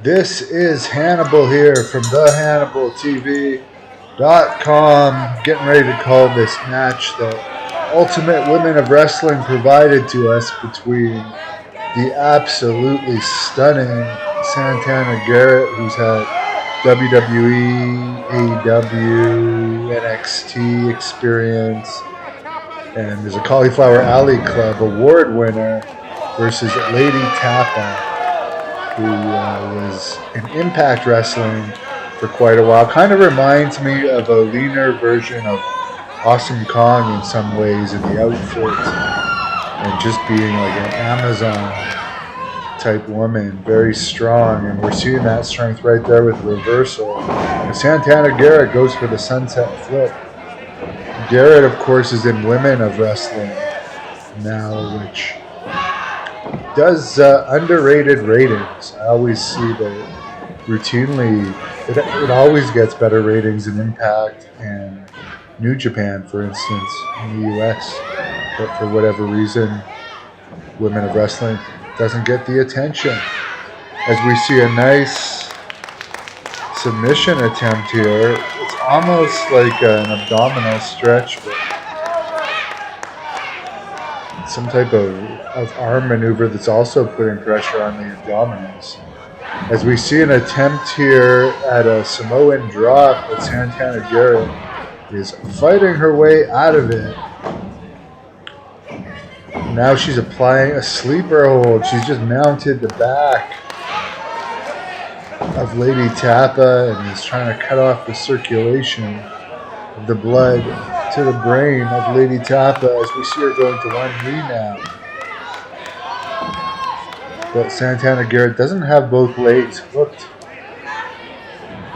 This is Hannibal here from thehannibaltv.com, getting ready to call this match that Ultimate Women of Wrestling provided to us between the absolutely stunning Santana Garrett, who's had WWE, AEW, NXT experience, and is a Cauliflower Alley Club award winner, versus Lei'D Tapa, who was in Impact Wrestling for quite a while. Kind of reminds me of a leaner version of Awesome Kong in some ways in the outfit, and just being like an Amazon type woman, very strong, and we're seeing that strength right there with the reversal. And Santana Garrett goes for the sunset flip. Garrett, of course, is in Women of Wrestling now, which does underrated ratings. I always see that routinely it always gets better ratings in Impact and New Japan, for instance, in the US, but for whatever reason Women of Wrestling doesn't get the attention, as we see a nice submission attempt here. It's almost like an abdominal stretch, but some type of arm maneuver that's also putting pressure on the abdominals. As we see an attempt here at a Samoan drop, but Santana Garrett is fighting her way out of it. Now she's applying a sleeper hold. She's just mounted the back of Lei'D Tapa and is trying to cut off the circulation of the blood to the brain of Lei'D Tapa, as we see her going to one knee now. But Santana Garrett doesn't have both legs hooked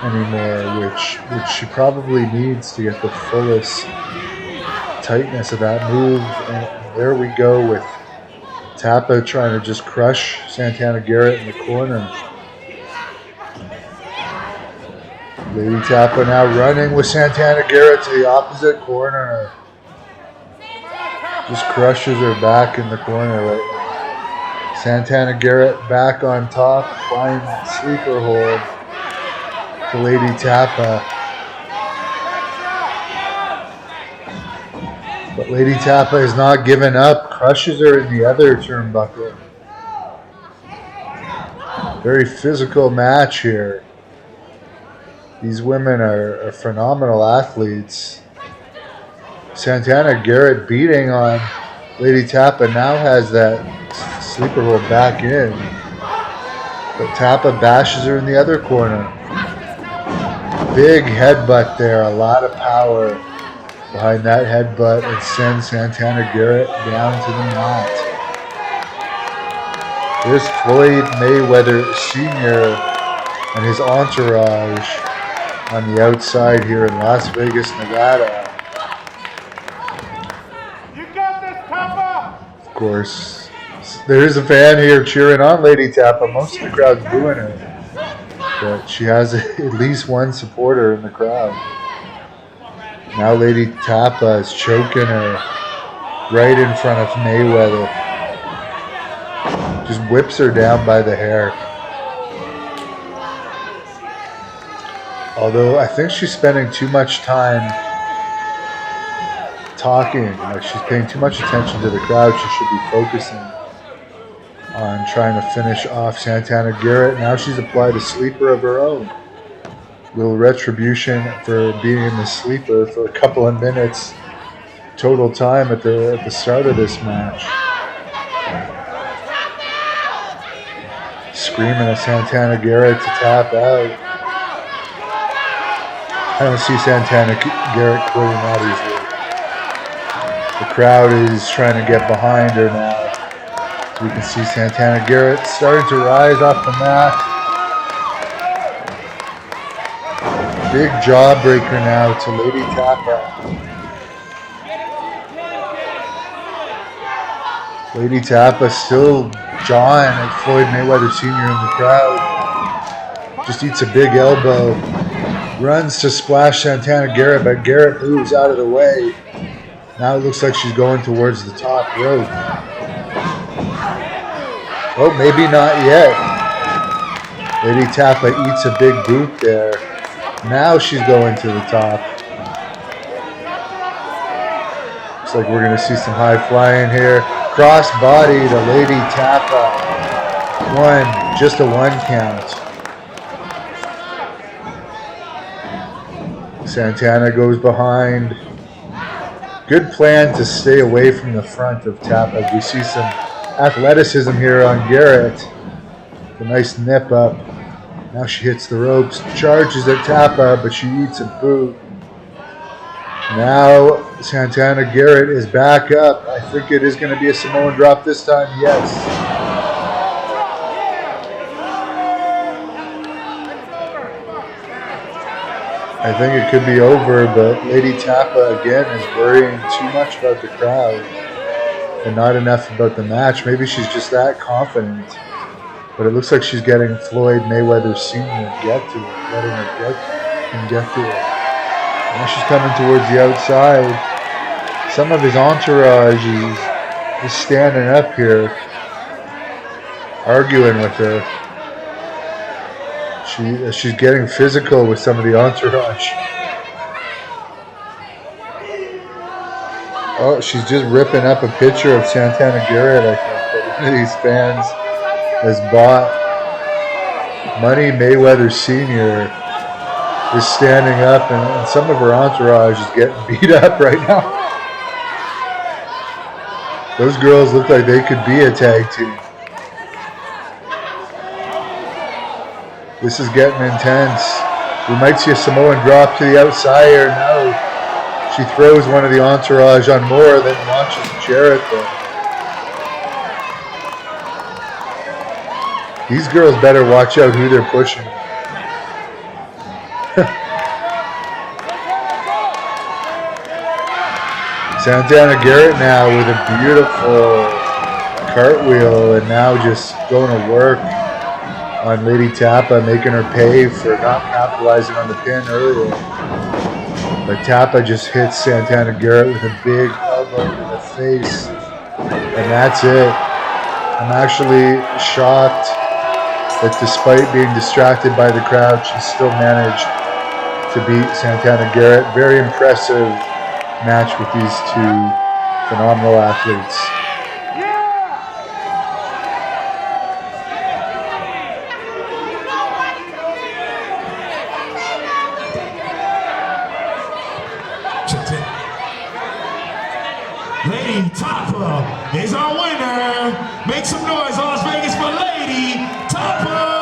anymore, which she probably needs to get the fullest tightness of that move. And there we go with Tapa trying to just crush Santana Garrett in the corner. Lei'D Tapa now running with Santana Garrett to the opposite corner. Just crushes her back in the corner right now. Santana Garrett back on top, applying that sleeper hold to Lei'D Tapa. But Lei'D Tapa is not giving up, crushes her in the other turnbuckle. Very physical match here. These women are phenomenal athletes. Santana Garrett beating on Lei'D Tapa, now has that sleeper hold back in. But Tapa bashes her in the other corner. Big headbutt there, a lot of power behind that headbutt, and sends Santana Garrett down to the mat. There's Floyd Mayweather Sr. and his entourage on the outside here in Las Vegas, Nevada. You got this, Tapa! Of course, there's a fan here cheering on Lei'D Tapa. Most of the crowd's booing her, but she has at least one supporter in the crowd. Now Lei'D Tapa is choking her right in front of Mayweather. Just whips her down by the hair. Although I think she's spending too much time talking, like she's paying too much attention to the crowd. She should be focusing on trying to finish off Santana Garrett. Now she's applied a sleeper of her own. Little retribution for being in the sleeper for a couple of minutes total time at the start of this match. Screaming at Santana Garrett to tap out. I don't see Santana Garrett quitting that easily. The crowd is trying to get behind her now. So we can see Santana Garrett starting to rise off the mat. Big jawbreaker now to Lei'D Tapa. Lei'D Tapa still jawing at Floyd Mayweather Sr. in the crowd. Just eats a big elbow. Runs to splash Santana Garrett, but Garrett moves out of the way. Now it looks like she's going towards the top rope. Oh, maybe not yet. Lei'D Tapa eats a big boot there. Now she's going to the top. Looks like we're going to see some high flying here. Cross body to Lei'D Tapa. Just a 1 count. Santana goes behind. Good plan to stay away from the front of Tapa. We see some athleticism here on Garrett. A nice nip up. Now she hits the ropes, charges at Tapa, but she eats a boot. Now Santana Garrett is back up. I think it is going to be a Samoan drop this time. Yes. I think it could be over, but Lei'D Tapa again is worrying too much about the crowd and not enough about the match. Maybe she's just that confident. But it looks like she's getting Floyd Mayweather Sr. get to it, letting her get to it. Now she's coming towards the outside. Some of his entourage is standing up here, arguing with her. She's getting physical with some of the entourage. Oh, she's just ripping up a picture of Santana Garrett, I think, that one of these fans has bought. Money Mayweather Sr. is standing up, and some of her entourage is getting beat up right now. Those girls look like they could be a tag team. This is getting intense. We might see a Samoan drop to the outside here now. She throws one of the entourage on Moore, then launches Jarrett though. These girls better watch out who they're pushing. Santana Garrett now with a beautiful cartwheel and now just going to work on Lei'D Tapa, making her pay for not capitalizing on the pin earlier. But Tapa just hits Santana Garrett with a big elbow to the face. And that's it. I'm actually shocked that despite being distracted by the crowd, she still managed to beat Santana Garrett. Very impressive match with these two phenomenal athletes. Lei'D Tapa is our winner. Make some noise, Las Vegas, for Lei'D Tapa.